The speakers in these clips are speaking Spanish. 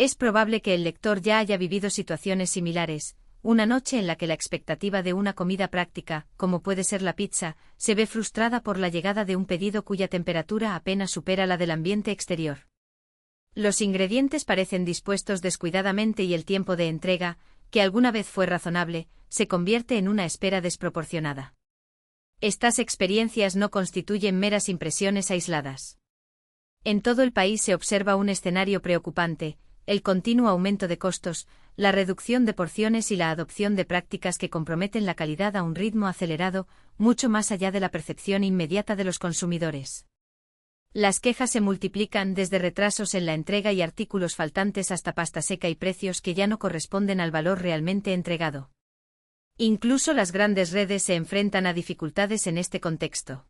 Es probable que el lector ya haya vivido situaciones similares, una noche en la que la expectativa de una comida práctica, como puede ser la pizza, se ve frustrada por la llegada de un pedido cuya temperatura apenas supera la del ambiente exterior. Los ingredientes parecen dispuestos descuidadamente y el tiempo de entrega, que alguna vez fue razonable, se convierte en una espera desproporcionada. Estas experiencias no constituyen meras impresiones aisladas. En todo el país se observa un escenario preocupante: el continuo aumento de costos, la reducción de porciones y la adopción de prácticas que comprometen la calidad a un ritmo acelerado, mucho más allá de la percepción inmediata de los consumidores. Las quejas se multiplican, desde retrasos en la entrega y artículos faltantes hasta pasta seca y precios que ya no corresponden al valor realmente entregado. Incluso las grandes redes se enfrentan a dificultades en este contexto.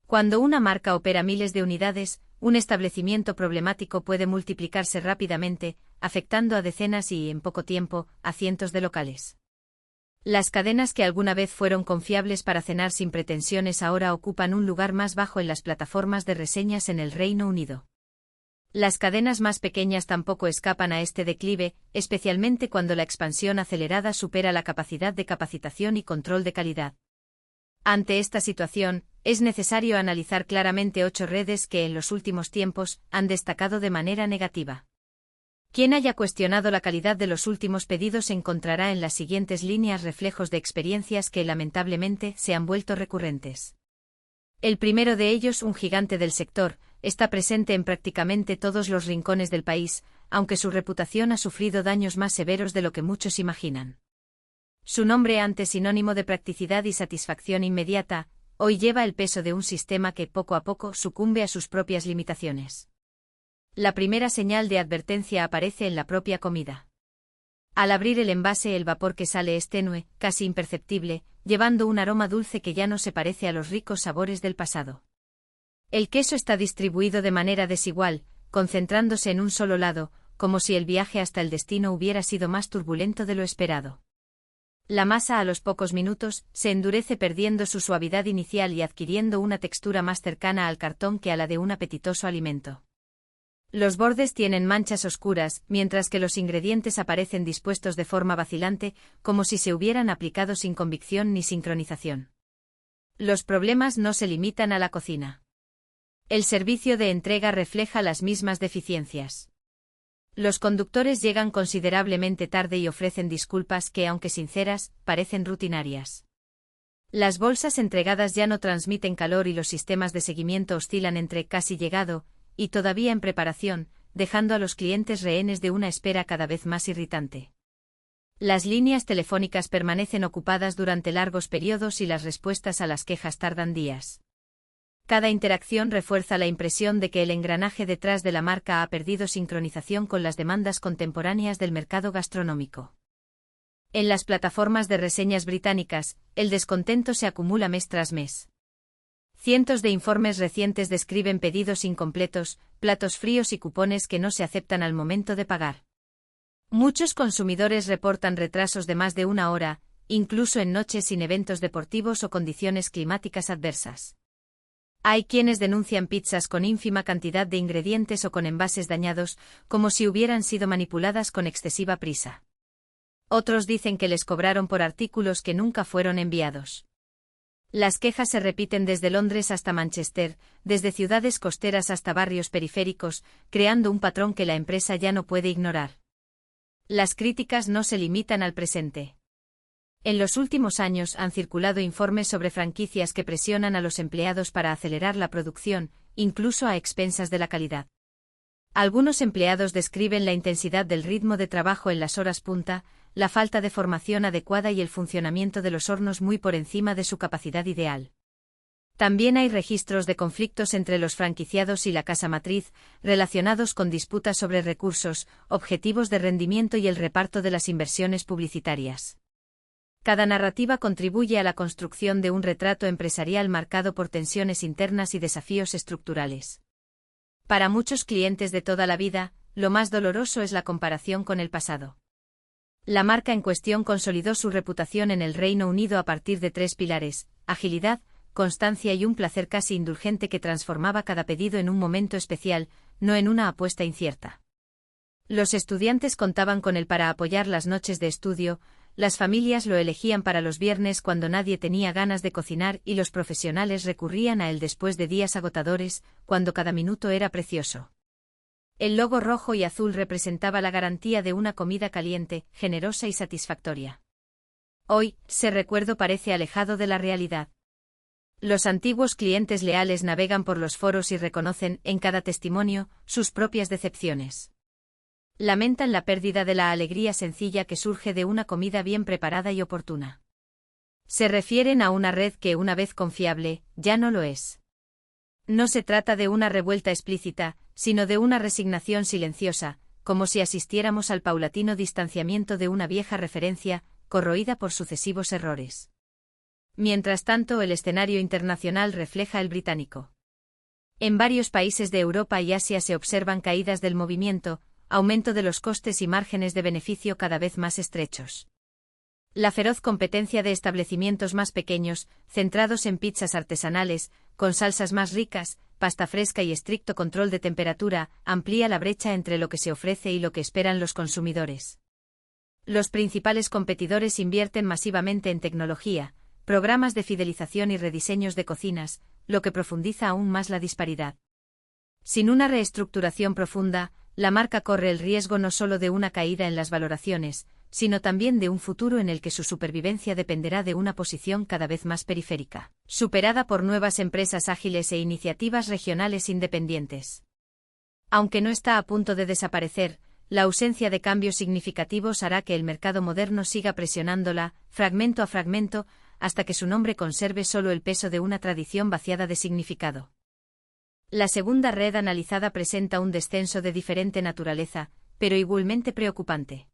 Cuando una marca opera miles de unidades, un establecimiento problemático puede multiplicarse rápidamente, afectando a decenas y, en poco tiempo, a cientos de locales. Las cadenas que alguna vez fueron confiables para cenar sin pretensiones ahora ocupan un lugar más bajo en las plataformas de reseñas en el Reino Unido. Las cadenas más pequeñas tampoco escapan a este declive, especialmente cuando la expansión acelerada supera la capacidad de capacitación y control de calidad. Ante esta situación, es necesario analizar claramente 8 redes que en los últimos tiempos han destacado de manera negativa. Quien haya cuestionado la calidad de los últimos pedidos encontrará en las siguientes líneas reflejos de experiencias que lamentablemente se han vuelto recurrentes. El primero de ellos, un gigante del sector, está presente en prácticamente todos los rincones del país, aunque su reputación ha sufrido daños más severos de lo que muchos imaginan. Su nombre, antes sinónimo de practicidad y satisfacción inmediata, hoy lleva el peso de un sistema que poco a poco sucumbe a sus propias limitaciones. La primera señal de advertencia aparece en la propia comida. Al abrir el envase, el vapor que sale es tenue, casi imperceptible, llevando un aroma dulce que ya no se parece a los ricos sabores del pasado. El queso está distribuido de manera desigual, concentrándose en un solo lado, como si el viaje hasta el destino hubiera sido más turbulento de lo esperado. La masa, a los pocos minutos, se endurece, perdiendo su suavidad inicial y adquiriendo una textura más cercana al cartón que a la de un apetitoso alimento. Los bordes tienen manchas oscuras, mientras que los ingredientes aparecen dispuestos de forma vacilante, como si se hubieran aplicado sin convicción ni sincronización. Los problemas no se limitan a la cocina. El servicio de entrega refleja las mismas deficiencias. Los conductores llegan considerablemente tarde y ofrecen disculpas que, aunque sinceras, parecen rutinarias. Las bolsas entregadas ya no transmiten calor y los sistemas de seguimiento oscilan entre casi llegado y todavía en preparación, dejando a los clientes rehenes de una espera cada vez más irritante. Las líneas telefónicas permanecen ocupadas durante largos periodos y las respuestas a las quejas tardan días. Cada interacción refuerza la impresión de que el engranaje detrás de la marca ha perdido sincronización con las demandas contemporáneas del mercado gastronómico. En las plataformas de reseñas británicas, el descontento se acumula mes tras mes. Cientos de informes recientes describen pedidos incompletos, platos fríos y cupones que no se aceptan al momento de pagar. Muchos consumidores reportan retrasos de más de una hora, incluso en noches sin eventos deportivos o condiciones climáticas adversas. Hay quienes denuncian pizzas con ínfima cantidad de ingredientes o con envases dañados, como si hubieran sido manipuladas con excesiva prisa. Otros dicen que les cobraron por artículos que nunca fueron enviados. Las quejas se repiten desde Londres hasta Manchester, desde ciudades costeras hasta barrios periféricos, creando un patrón que la empresa ya no puede ignorar. Las críticas no se limitan al presente. En los últimos años han circulado informes sobre franquicias que presionan a los empleados para acelerar la producción, incluso a expensas de la calidad. Algunos empleados describen la intensidad del ritmo de trabajo en las horas punta, la falta de formación adecuada y el funcionamiento de los hornos muy por encima de su capacidad ideal. También hay registros de conflictos entre los franquiciados y la casa matriz, relacionados con disputas sobre recursos, objetivos de rendimiento y el reparto de las inversiones publicitarias. Cada narrativa contribuye a la construcción de un retrato empresarial marcado por tensiones internas y desafíos estructurales. Para muchos clientes de toda la vida, lo más doloroso es la comparación con el pasado. La marca en cuestión consolidó su reputación en el Reino Unido a partir de 3 pilares: agilidad, constancia y un placer casi indulgente que transformaba cada pedido en un momento especial, no en una apuesta incierta. Los estudiantes contaban con él para apoyar las noches de estudio, las familias lo elegían para los viernes cuando nadie tenía ganas de cocinar y los profesionales recurrían a él después de días agotadores, cuando cada minuto era precioso. El logo rojo y azul representaba la garantía de una comida caliente, generosa y satisfactoria. Hoy, ese recuerdo parece alejado de la realidad. Los antiguos clientes leales navegan por los foros y reconocen, en cada testimonio, sus propias decepciones. Lamentan la pérdida de la alegría sencilla que surge de una comida bien preparada y oportuna. Se refieren a una red que, una vez confiable, ya no lo es. No se trata de una revuelta explícita, sino de una resignación silenciosa, como si asistiéramos al paulatino distanciamiento de una vieja referencia, corroída por sucesivos errores. Mientras tanto, el escenario internacional refleja el británico. En varios países de Europa y Asia se observan caídas del movimiento, aumento de los costes y márgenes de beneficio cada vez más estrechos. La feroz competencia de establecimientos más pequeños, centrados en pizzas artesanales, con salsas más ricas, pasta fresca y estricto control de temperatura, amplía la brecha entre lo que se ofrece y lo que esperan los consumidores. Los principales competidores invierten masivamente en tecnología, programas de fidelización y rediseños de cocinas, lo que profundiza aún más la disparidad. Sin una reestructuración profunda, la marca corre el riesgo no solo de una caída en las valoraciones, sino también de un futuro en el que su supervivencia dependerá de una posición cada vez más periférica, superada por nuevas empresas ágiles e iniciativas regionales independientes. Aunque no está a punto de desaparecer, la ausencia de cambios significativos hará que el mercado moderno siga presionándola, fragmento a fragmento, hasta que su nombre conserve solo el peso de una tradición vaciada de significado. La segunda red analizada presenta un descenso de diferente naturaleza, pero igualmente preocupante.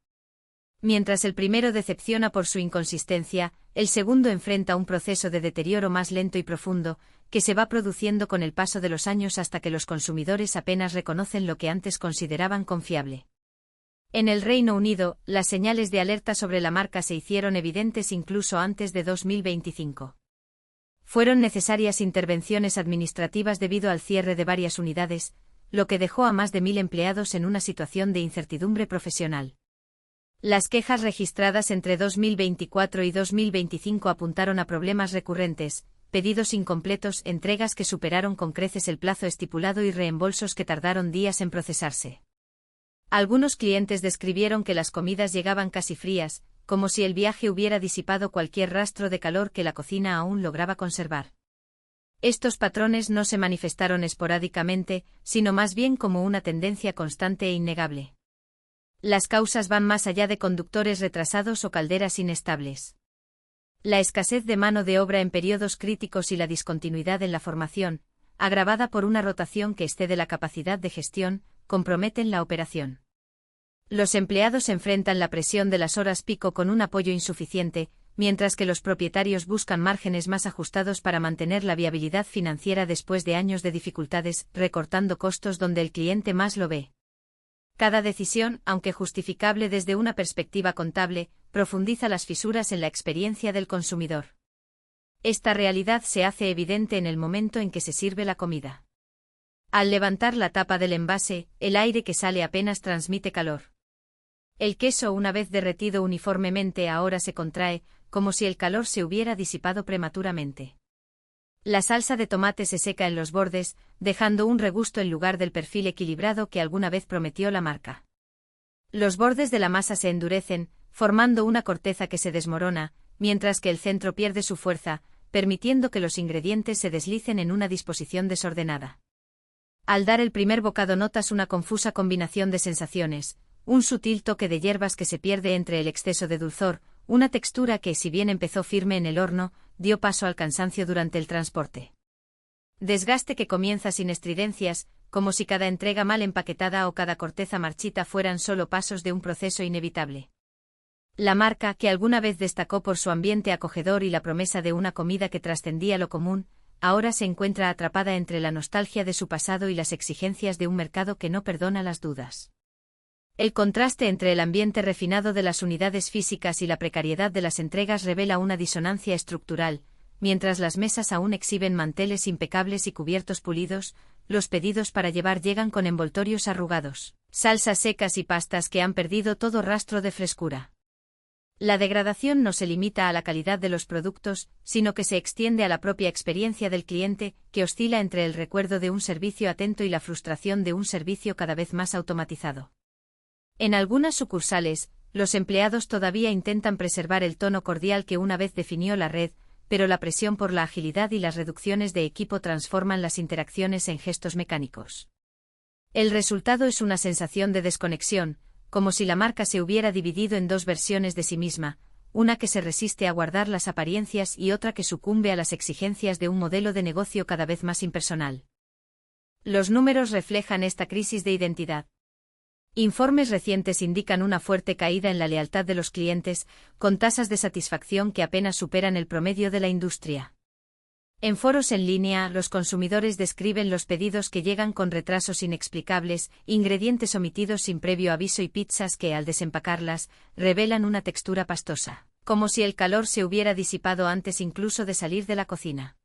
Mientras el primero decepciona por su inconsistencia, el segundo enfrenta un proceso de deterioro más lento y profundo, que se va produciendo con el paso de los años hasta que los consumidores apenas reconocen lo que antes consideraban confiable. En el Reino Unido, las señales de alerta sobre la marca se hicieron evidentes incluso antes de 2025. Fueron necesarias intervenciones administrativas debido al cierre de varias unidades, lo que dejó a más de 1.000 empleados en una situación de incertidumbre profesional. Las quejas registradas entre 2024 y 2025 apuntaron a problemas recurrentes, pedidos incompletos, entregas que superaron con creces el plazo estipulado y reembolsos que tardaron días en procesarse. Algunos clientes describieron que las comidas llegaban casi frías, como si el viaje hubiera disipado cualquier rastro de calor que la cocina aún lograba conservar. Estos patrones no se manifestaron esporádicamente, sino más bien como una tendencia constante e innegable. Las causas van más allá de conductores retrasados o calderas inestables. La escasez de mano de obra en periodos críticos y la discontinuidad en la formación, agravada por una rotación que excede la capacidad de gestión, comprometen la operación. Los empleados enfrentan la presión de las horas pico con un apoyo insuficiente, mientras que los propietarios buscan márgenes más ajustados para mantener la viabilidad financiera después de años de dificultades, recortando costos donde el cliente más lo ve. Cada decisión, aunque justificable desde una perspectiva contable, profundiza las fisuras en la experiencia del consumidor. Esta realidad se hace evidente en el momento en que se sirve la comida. Al levantar la tapa del envase, el aire que sale apenas transmite calor. El queso, una vez derretido uniformemente, ahora se contrae, como si el calor se hubiera disipado prematuramente. La salsa de tomate se seca en los bordes, dejando un regusto en lugar del perfil equilibrado que alguna vez prometió la marca. Los bordes de la masa se endurecen, formando una corteza que se desmorona, mientras que el centro pierde su fuerza, permitiendo que los ingredientes se deslicen en una disposición desordenada. Al dar el primer bocado notas una confusa combinación de sensaciones, un sutil toque de hierbas que se pierde entre el exceso de dulzor, una textura que, si bien empezó firme en el horno, dio paso al cansancio durante el transporte. Desgaste que comienza sin estridencias, como si cada entrega mal empaquetada o cada corteza marchita fueran solo pasos de un proceso inevitable. La marca, que alguna vez destacó por su ambiente acogedor y la promesa de una comida que trascendía lo común, ahora se encuentra atrapada entre la nostalgia de su pasado y las exigencias de un mercado que no perdona las dudas. El contraste entre el ambiente refinado de las unidades físicas y la precariedad de las entregas revela una disonancia estructural. Mientras las mesas aún exhiben manteles impecables y cubiertos pulidos, los pedidos para llevar llegan con envoltorios arrugados, salsas secas y pastas que han perdido todo rastro de frescura. La degradación no se limita a la calidad de los productos, sino que se extiende a la propia experiencia del cliente, que oscila entre el recuerdo de un servicio atento y la frustración de un servicio cada vez más automatizado. En algunas sucursales, los empleados todavía intentan preservar el tono cordial que una vez definió la red, pero la presión por la agilidad y las reducciones de equipo transforman las interacciones en gestos mecánicos. El resultado es una sensación de desconexión, como si la marca se hubiera dividido en dos versiones de sí misma, una que se resiste a guardar las apariencias y otra que sucumbe a las exigencias de un modelo de negocio cada vez más impersonal. Los números reflejan esta crisis de identidad. Informes recientes indican una fuerte caída en la lealtad de los clientes, con tasas de satisfacción que apenas superan el promedio de la industria. En foros en línea, los consumidores describen los pedidos que llegan con retrasos inexplicables, ingredientes omitidos sin previo aviso y pizzas que, al desempacarlas, revelan una textura pastosa, como si el calor se hubiera disipado antes incluso de salir de la cocina.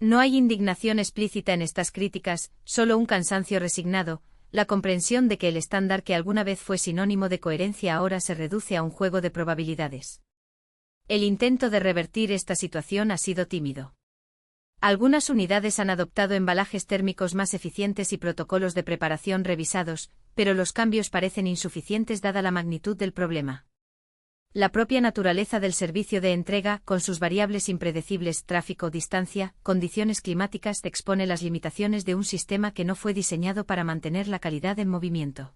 No hay indignación explícita en estas críticas, solo un cansancio resignado, la comprensión de que el estándar que alguna vez fue sinónimo de coherencia ahora se reduce a un juego de probabilidades. El intento de revertir esta situación ha sido tímido. Algunas unidades han adoptado embalajes térmicos más eficientes y protocolos de preparación revisados, pero los cambios parecen insuficientes dada la magnitud del problema. La propia naturaleza del servicio de entrega, con sus variables impredecibles, tráfico, distancia, condiciones climáticas, expone las limitaciones de un sistema que no fue diseñado para mantener la calidad en movimiento.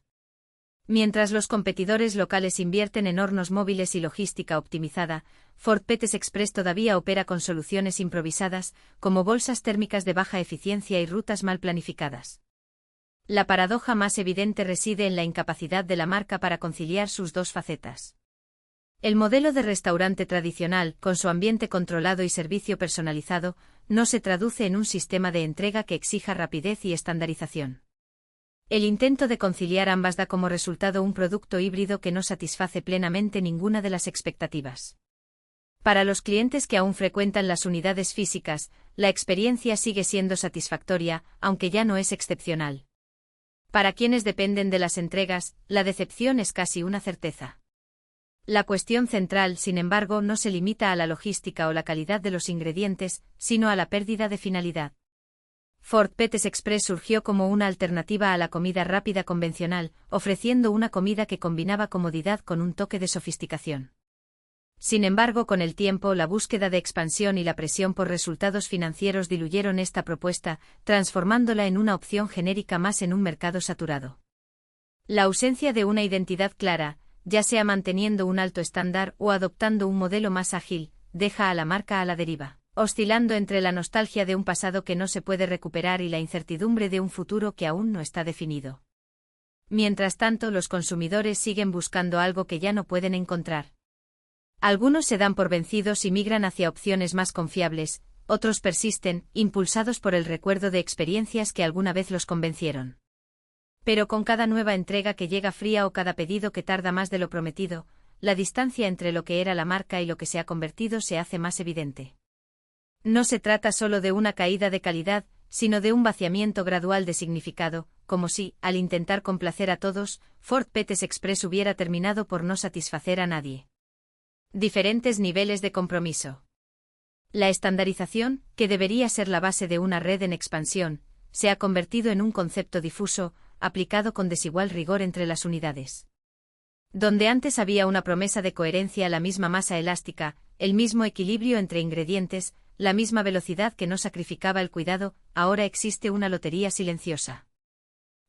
Mientras los competidores locales invierten en hornos móviles y logística optimizada, Ford Petes Express todavía opera con soluciones improvisadas, como bolsas térmicas de baja eficiencia y rutas mal planificadas. La paradoja más evidente reside en la incapacidad de la marca para conciliar sus dos facetas. El modelo de restaurante tradicional, con su ambiente controlado y servicio personalizado, no se traduce en un sistema de entrega que exija rapidez y estandarización. El intento de conciliar ambas da como resultado un producto híbrido que no satisface plenamente ninguna de las expectativas. Para los clientes que aún frecuentan las unidades físicas, la experiencia sigue siendo satisfactoria, aunque ya no es excepcional. Para quienes dependen de las entregas, la decepción es casi una certeza. La cuestión central, sin embargo, no se limita a la logística o la calidad de los ingredientes, sino a la pérdida de finalidad. Ford Petes Express surgió como una alternativa a la comida rápida convencional, ofreciendo una comida que combinaba comodidad con un toque de sofisticación. Sin embargo, con el tiempo, la búsqueda de expansión y la presión por resultados financieros diluyeron esta propuesta, transformándola en una opción genérica más en un mercado saturado. La ausencia de una identidad clara, ya sea manteniendo un alto estándar o adoptando un modelo más ágil, deja a la marca a la deriva, oscilando entre la nostalgia de un pasado que no se puede recuperar y la incertidumbre de un futuro que aún no está definido. Mientras tanto, los consumidores siguen buscando algo que ya no pueden encontrar. Algunos se dan por vencidos y migran hacia opciones más confiables, otros persisten, impulsados por el recuerdo de experiencias que alguna vez los convencieron. Pero con cada nueva entrega que llega fría o cada pedido que tarda más de lo prometido, la distancia entre lo que era la marca y lo que se ha convertido se hace más evidente. No se trata solo de una caída de calidad, sino de un vaciamiento gradual de significado, como si, al intentar complacer a todos, Ford Petes Express hubiera terminado por no satisfacer a nadie. Diferentes niveles de compromiso. La estandarización, que debería ser la base de una red en expansión, se ha convertido en un concepto difuso, aplicado con desigual rigor entre las unidades. Donde antes había una promesa de coherencia, la misma masa elástica, el mismo equilibrio entre ingredientes, la misma velocidad que no sacrificaba el cuidado, ahora existe una lotería silenciosa.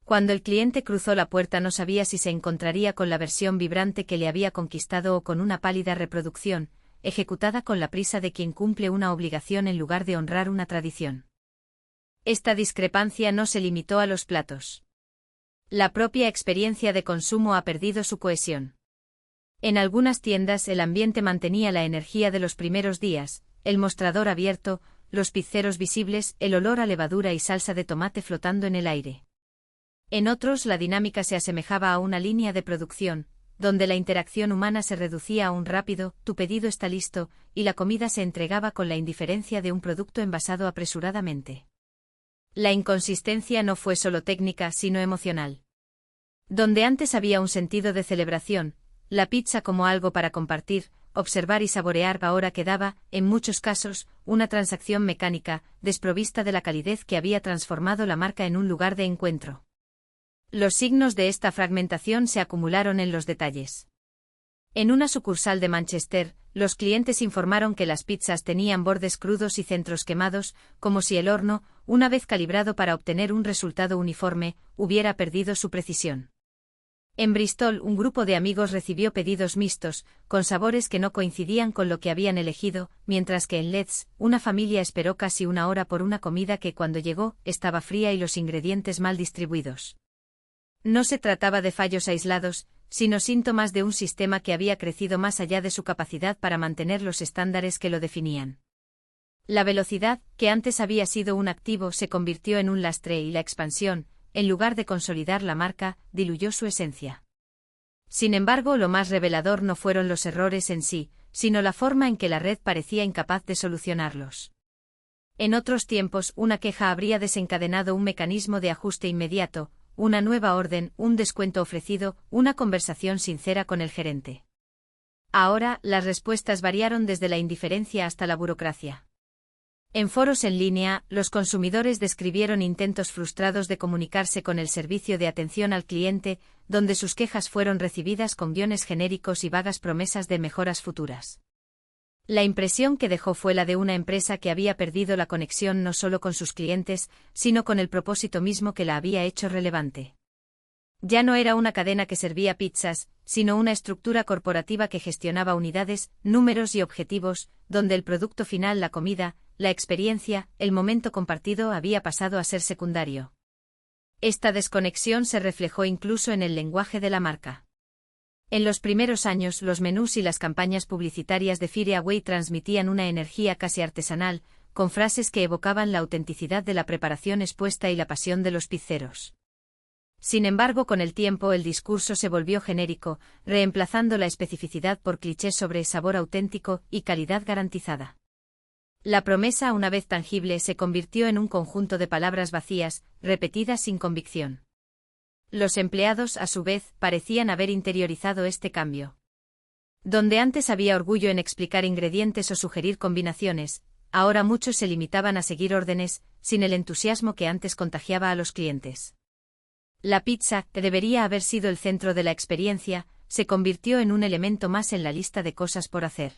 Cuando el cliente cruzó la puerta no sabía si se encontraría con la versión vibrante que le había conquistado o con una pálida reproducción, ejecutada con la prisa de quien cumple una obligación en lugar de honrar una tradición. Esta discrepancia no se limitó a los platos. La propia experiencia de consumo ha perdido su cohesión. En algunas tiendas el ambiente mantenía la energía de los primeros días, el mostrador abierto, los pizzeros visibles, el olor a levadura y salsa de tomate flotando en el aire. En otros la dinámica se asemejaba a una línea de producción, donde la interacción humana se reducía a un rápido, tu pedido está listo, y la comida se entregaba con la indiferencia de un producto envasado apresuradamente. La inconsistencia no fue solo técnica, sino emocional. Donde antes había un sentido de celebración, la pizza como algo para compartir, observar y saborear, ahora quedaba, en muchos casos, una transacción mecánica, desprovista de la calidez que había transformado la marca en un lugar de encuentro. Los signos de esta fragmentación se acumularon en los detalles. En una sucursal de Manchester, los clientes informaron que las pizzas tenían bordes crudos y centros quemados, como si el horno, una vez calibrado para obtener un resultado uniforme, hubiera perdido su precisión. En Bristol, un grupo de amigos recibió pedidos mixtos, con sabores que no coincidían con lo que habían elegido, mientras que en Leeds, una familia esperó casi una hora por una comida que cuando llegó, estaba fría y los ingredientes mal distribuidos. No se trataba de fallos aislados, sino síntomas de un sistema que había crecido más allá de su capacidad para mantener los estándares que lo definían. La velocidad, que antes había sido un activo, se convirtió en un lastre y la expansión, en lugar de consolidar la marca, diluyó su esencia. Sin embargo, lo más revelador no fueron los errores en sí, sino la forma en que la red parecía incapaz de solucionarlos. En otros tiempos, una queja habría desencadenado un mecanismo de ajuste inmediato, una nueva orden, un descuento ofrecido, una conversación sincera con el gerente. Ahora, las respuestas variaron desde la indiferencia hasta la burocracia. En foros en línea, los consumidores describieron intentos frustrados de comunicarse con el servicio de atención al cliente, donde sus quejas fueron recibidas con guiones genéricos y vagas promesas de mejoras futuras. La impresión que dejó fue la de una empresa que había perdido la conexión no solo con sus clientes, sino con el propósito mismo que la había hecho relevante. Ya no era una cadena que servía pizzas, sino una estructura corporativa que gestionaba unidades, números y objetivos, donde el producto final, la comida, la experiencia, el momento compartido había pasado a ser secundario. Esta desconexión se reflejó incluso en el lenguaje de la marca. En los primeros años, los menús y las campañas publicitarias de Fire Away transmitían una energía casi artesanal, con frases que evocaban la autenticidad de la preparación expuesta y la pasión de los pizzeros. Sin embargo, con el tiempo el discurso se volvió genérico, reemplazando la especificidad por clichés sobre sabor auténtico y calidad garantizada. La promesa, una vez tangible, se convirtió en un conjunto de palabras vacías, repetidas sin convicción. Los empleados, a su vez, parecían haber interiorizado este cambio. Donde antes había orgullo en explicar ingredientes o sugerir combinaciones, ahora muchos se limitaban a seguir órdenes, sin el entusiasmo que antes contagiaba a los clientes. La pizza, que debería haber sido el centro de la experiencia, se convirtió en un elemento más en la lista de cosas por hacer.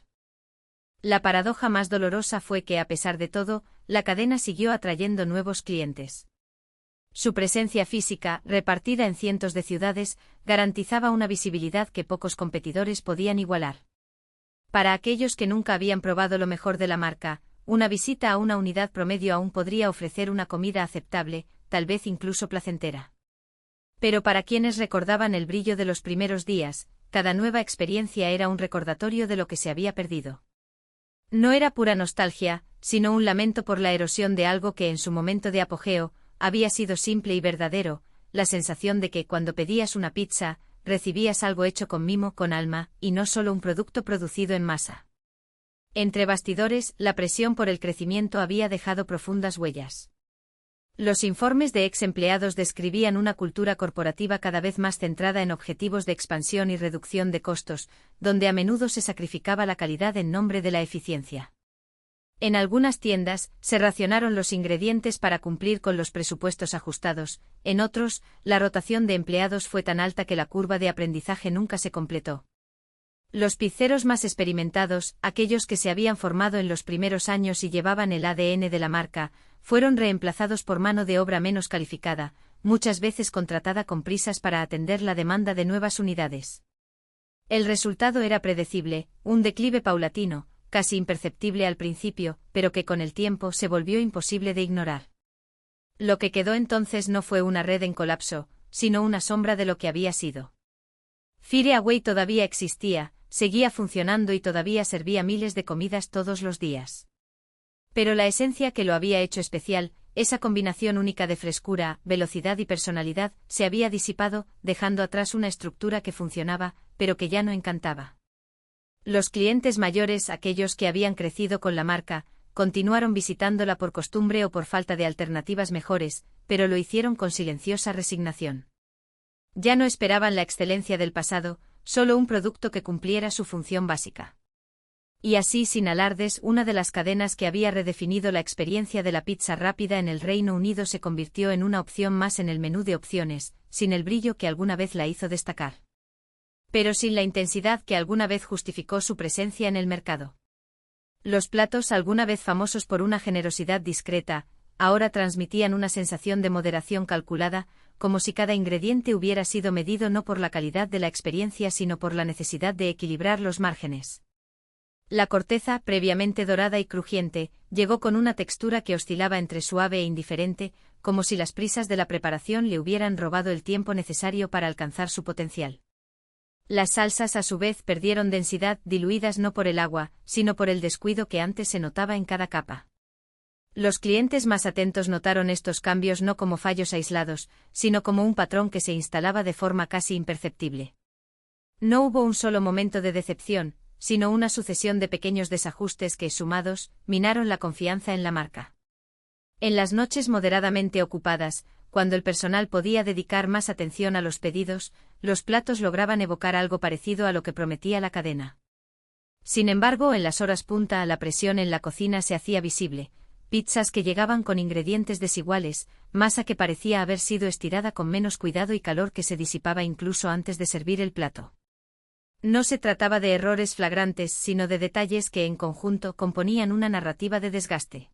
La paradoja más dolorosa fue que, a pesar de todo, la cadena siguió atrayendo nuevos clientes. Su presencia física, repartida en cientos de ciudades, garantizaba una visibilidad que pocos competidores podían igualar. Para aquellos que nunca habían probado lo mejor de la marca, una visita a una unidad promedio aún podría ofrecer una comida aceptable, tal vez incluso placentera. Pero para quienes recordaban el brillo de los primeros días, cada nueva experiencia era un recordatorio de lo que se había perdido. No era pura nostalgia, sino un lamento por la erosión de algo que en su momento de apogeo había sido simple y verdadero, la sensación de que cuando pedías una pizza, recibías algo hecho con mimo, con alma, y no solo un producto producido en masa. Entre bastidores, la presión por el crecimiento había dejado profundas huellas. Los informes de ex empleados describían una cultura corporativa cada vez más centrada en objetivos de expansión y reducción de costos, donde a menudo se sacrificaba la calidad en nombre de la eficiencia. En algunas tiendas, se racionaron los ingredientes para cumplir con los presupuestos ajustados, en otros, la rotación de empleados fue tan alta que la curva de aprendizaje nunca se completó. Los pizzeros más experimentados, aquellos que se habían formado en los primeros años y llevaban el ADN de la marca, fueron reemplazados por mano de obra menos calificada, muchas veces contratada con prisas para atender la demanda de nuevas unidades. El resultado era predecible, un declive paulatino, casi imperceptible al principio, pero que con el tiempo se volvió imposible de ignorar. Lo que quedó entonces no fue una red en colapso, sino una sombra de lo que había sido. Fire Away todavía existía, seguía funcionando y todavía servía miles de comidas todos los días. Pero la esencia que lo había hecho especial, esa combinación única de frescura, velocidad y personalidad, se había disipado, dejando atrás una estructura que funcionaba, pero que ya no encantaba. Los clientes mayores, aquellos que habían crecido con la marca, continuaron visitándola por costumbre o por falta de alternativas mejores, pero lo hicieron con silenciosa resignación. Ya no esperaban la excelencia del pasado, solo un producto que cumpliera su función básica. Y así, sin alardes, una de las cadenas que había redefinido la experiencia de la pizza rápida en el Reino Unido se convirtió en una opción más en el menú de opciones, sin el brillo que alguna vez la hizo destacar. Pero sin la intensidad que alguna vez justificó su presencia en el mercado. Los platos, alguna vez famosos por una generosidad discreta, ahora transmitían una sensación de moderación calculada, como si cada ingrediente hubiera sido medido no por la calidad de la experiencia sino por la necesidad de equilibrar los márgenes. La corteza, previamente dorada y crujiente, llegó con una textura que oscilaba entre suave e indiferente, como si las prisas de la preparación le hubieran robado el tiempo necesario para alcanzar su potencial. Las salsas a su vez perdieron densidad, diluidas no por el agua, sino por el descuido que antes se notaba en cada capa. Los clientes más atentos notaron estos cambios no como fallos aislados, sino como un patrón que se instalaba de forma casi imperceptible. No hubo un solo momento de decepción, sino una sucesión de pequeños desajustes que, sumados, minaron la confianza en la marca. En las noches moderadamente ocupadas, cuando el personal podía dedicar más atención a los pedidos, los platos lograban evocar algo parecido a lo que prometía la cadena. Sin embargo, en las horas punta la presión en la cocina se hacía visible. Pizzas que llegaban con ingredientes desiguales, masa que parecía haber sido estirada con menos cuidado y calor que se disipaba incluso antes de servir el plato. No se trataba de errores flagrantes, sino de detalles que en conjunto componían una narrativa de desgaste.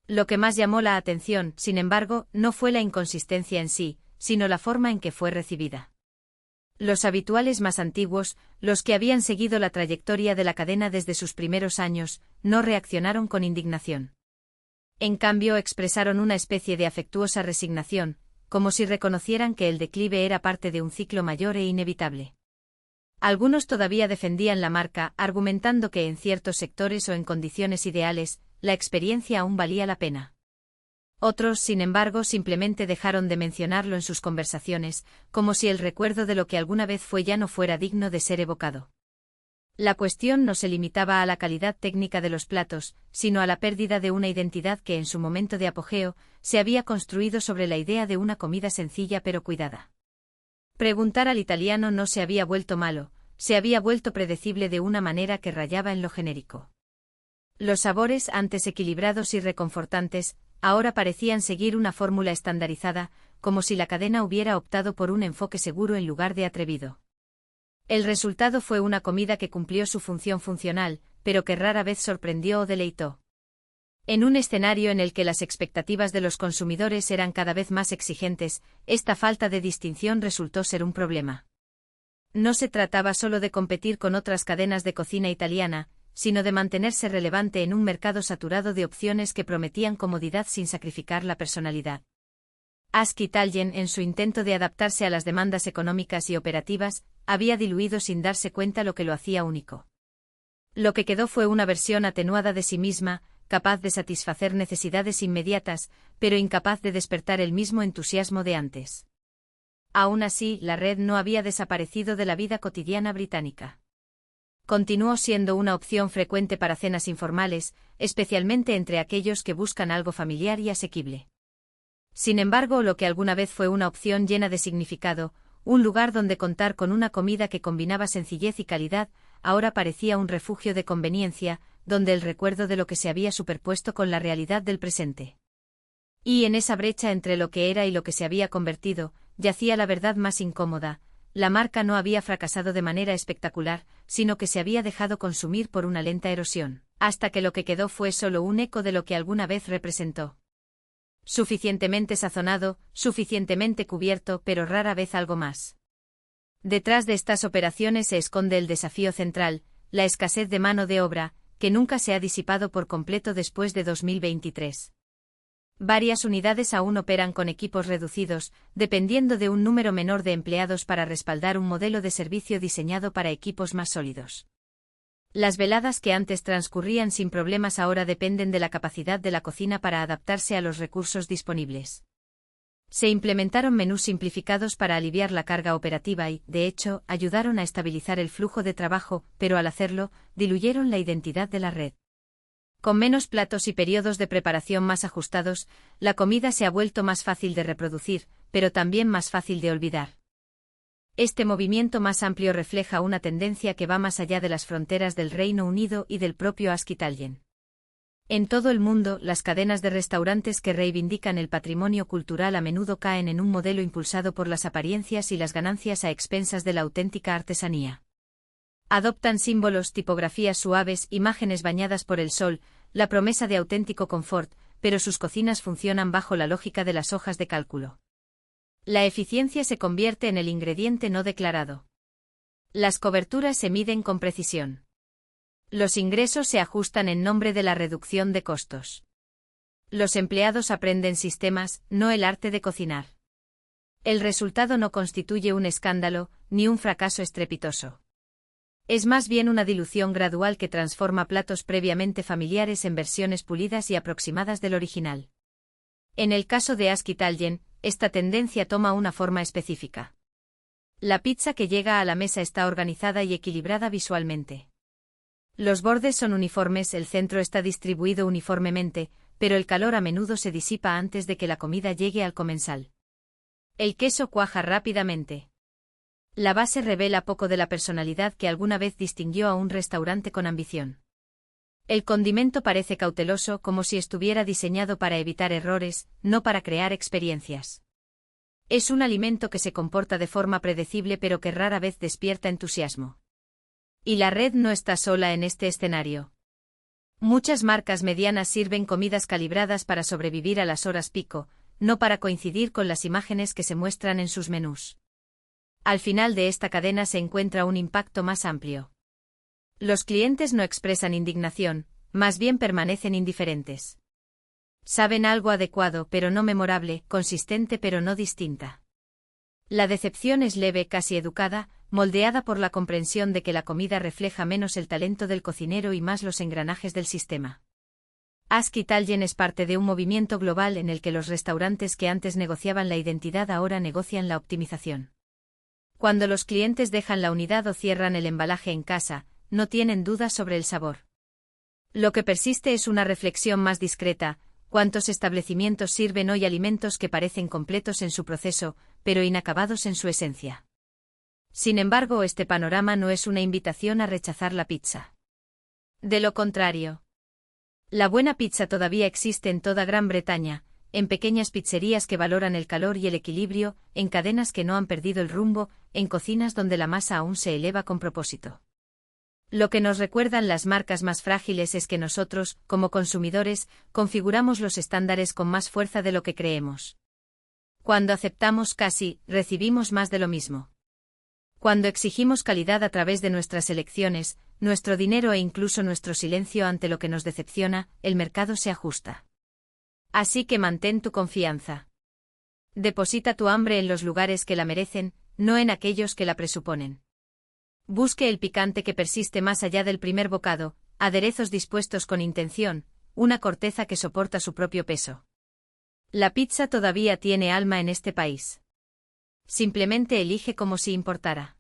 Lo que más llamó la atención, sin embargo, no fue la inconsistencia en sí, sino la forma en que fue recibida. Los habituales más antiguos, los que habían seguido la trayectoria de la cadena desde sus primeros años, no reaccionaron con indignación. En cambio, expresaron una especie de afectuosa resignación, como si reconocieran que el declive era parte de un ciclo mayor e inevitable. Algunos todavía defendían la marca, argumentando que en ciertos sectores o en condiciones ideales, la experiencia aún valía la pena. Otros, sin embargo, simplemente dejaron de mencionarlo en sus conversaciones, como si el recuerdo de lo que alguna vez fue ya no fuera digno de ser evocado. La cuestión no se limitaba a la calidad técnica de los platos, sino a la pérdida de una identidad que en su momento de apogeo se había construido sobre la idea de una comida sencilla pero cuidada. Preguntar al italiano no se había vuelto malo, se había vuelto predecible de una manera que rayaba en lo genérico. Los sabores, antes equilibrados y reconfortantes, ahora parecían seguir una fórmula estandarizada, como si la cadena hubiera optado por un enfoque seguro en lugar de atrevido. El resultado fue una comida que cumplió su función funcional, pero que rara vez sorprendió o deleitó. En un escenario en el que las expectativas de los consumidores eran cada vez más exigentes, esta falta de distinción resultó ser un problema. No se trataba solo de competir con otras cadenas de cocina italiana, sino de mantenerse relevante en un mercado saturado de opciones que prometían comodidad sin sacrificar la personalidad. Ask Italien, en su intento de adaptarse a las demandas económicas y operativas, había diluido sin darse cuenta lo que lo hacía único. Lo que quedó fue una versión atenuada de sí misma, capaz de satisfacer necesidades inmediatas, pero incapaz de despertar el mismo entusiasmo de antes. Aún así, la red no había desaparecido de la vida cotidiana británica. Continuó siendo una opción frecuente para cenas informales, especialmente entre aquellos que buscan algo familiar y asequible. Sin embargo, lo que alguna vez fue una opción llena de significado, un lugar donde contar con una comida que combinaba sencillez y calidad, ahora parecía un refugio de conveniencia, donde el recuerdo de lo que se había superpuesto con la realidad del presente. Y en esa brecha entre lo que era y lo que se había convertido, yacía la verdad más incómoda: la marca no había fracasado de manera espectacular, sino que se había dejado consumir por una lenta erosión, hasta que lo que quedó fue solo un eco de lo que alguna vez representó. Suficientemente sazonado, suficientemente cubierto, pero rara vez algo más. Detrás de estas operaciones se esconde el desafío central, la escasez de mano de obra, que nunca se ha disipado por completo después de 2023. Varias unidades aún operan con equipos reducidos, dependiendo de un número menor de empleados para respaldar un modelo de servicio diseñado para equipos más sólidos. Las veladas que antes transcurrían sin problemas ahora dependen de la capacidad de la cocina para adaptarse a los recursos disponibles. Se implementaron menús simplificados para aliviar la carga operativa y, de hecho, ayudaron a estabilizar el flujo de trabajo, pero al hacerlo, diluyeron la identidad de la red. Con menos platos y periodos de preparación más ajustados, la comida se ha vuelto más fácil de reproducir, pero también más fácil de olvidar. Este movimiento más amplio refleja una tendencia que va más allá de las fronteras del Reino Unido y del propio Ask Italien. En todo el mundo, las cadenas de restaurantes que reivindican el patrimonio cultural a menudo caen en un modelo impulsado por las apariencias y las ganancias a expensas de la auténtica artesanía. Adoptan símbolos, tipografías suaves, imágenes bañadas por el sol, la promesa de auténtico confort, pero sus cocinas funcionan bajo la lógica de las hojas de cálculo. La eficiencia se convierte en el ingrediente no declarado. Las coberturas se miden con precisión. Los ingresos se ajustan en nombre de la reducción de costos. Los empleados aprenden sistemas, no el arte de cocinar. El resultado no constituye un escándalo, ni un fracaso estrepitoso. Es más bien una dilución gradual que transforma platos previamente familiares en versiones pulidas y aproximadas del original. En el caso de Ask Italien, esta tendencia toma una forma específica. La pizza que llega a la mesa está organizada y equilibrada visualmente. Los bordes son uniformes, el centro está distribuido uniformemente, pero el calor a menudo se disipa antes de que la comida llegue al comensal. El queso cuaja rápidamente. La base revela poco de la personalidad que alguna vez distinguió a un restaurante con ambición. El condimento parece cauteloso, como si estuviera diseñado para evitar errores, no para crear experiencias. Es un alimento que se comporta de forma predecible pero que rara vez despierta entusiasmo. Y la red no está sola en este escenario. Muchas marcas medianas sirven comidas calibradas para sobrevivir a las horas pico, no para coincidir con las imágenes que se muestran en sus menús. Al final de esta cadena se encuentra un impacto más amplio. Los clientes no expresan indignación, más bien permanecen indiferentes. Saben algo adecuado pero no memorable, consistente pero no distinta. La decepción es leve, casi educada, moldeada por la comprensión de que la comida refleja menos el talento del cocinero y más los engranajes del sistema. Ask Italien es parte de un movimiento global en el que los restaurantes que antes negociaban la identidad ahora negocian la optimización. Cuando los clientes dejan la unidad o cierran el embalaje en casa, no tienen dudas sobre el sabor. Lo que persiste es una reflexión más discreta: ¿cuántos establecimientos sirven hoy alimentos que parecen completos en su proceso, pero inacabados en su esencia? Sin embargo, este panorama no es una invitación a rechazar la pizza. De lo contrario. La buena pizza todavía existe en toda Gran Bretaña, en pequeñas pizzerías que valoran el calor y el equilibrio, en cadenas que no han perdido el rumbo, en cocinas donde la masa aún se eleva con propósito. Lo que nos recuerdan las marcas más frágiles es que nosotros, como consumidores, configuramos los estándares con más fuerza de lo que creemos. Cuando aceptamos casi, recibimos más de lo mismo. Cuando exigimos calidad a través de nuestras elecciones, nuestro dinero e incluso nuestro silencio ante lo que nos decepciona, el mercado se ajusta. Así que mantén tu confianza. Deposita tu hambre en los lugares que la merecen, no en aquellos que la presuponen. Busque el picante que persiste más allá del primer bocado, aderezos dispuestos con intención, una corteza que soporta su propio peso. La pizza todavía tiene alma en este país. Simplemente elige como si importara.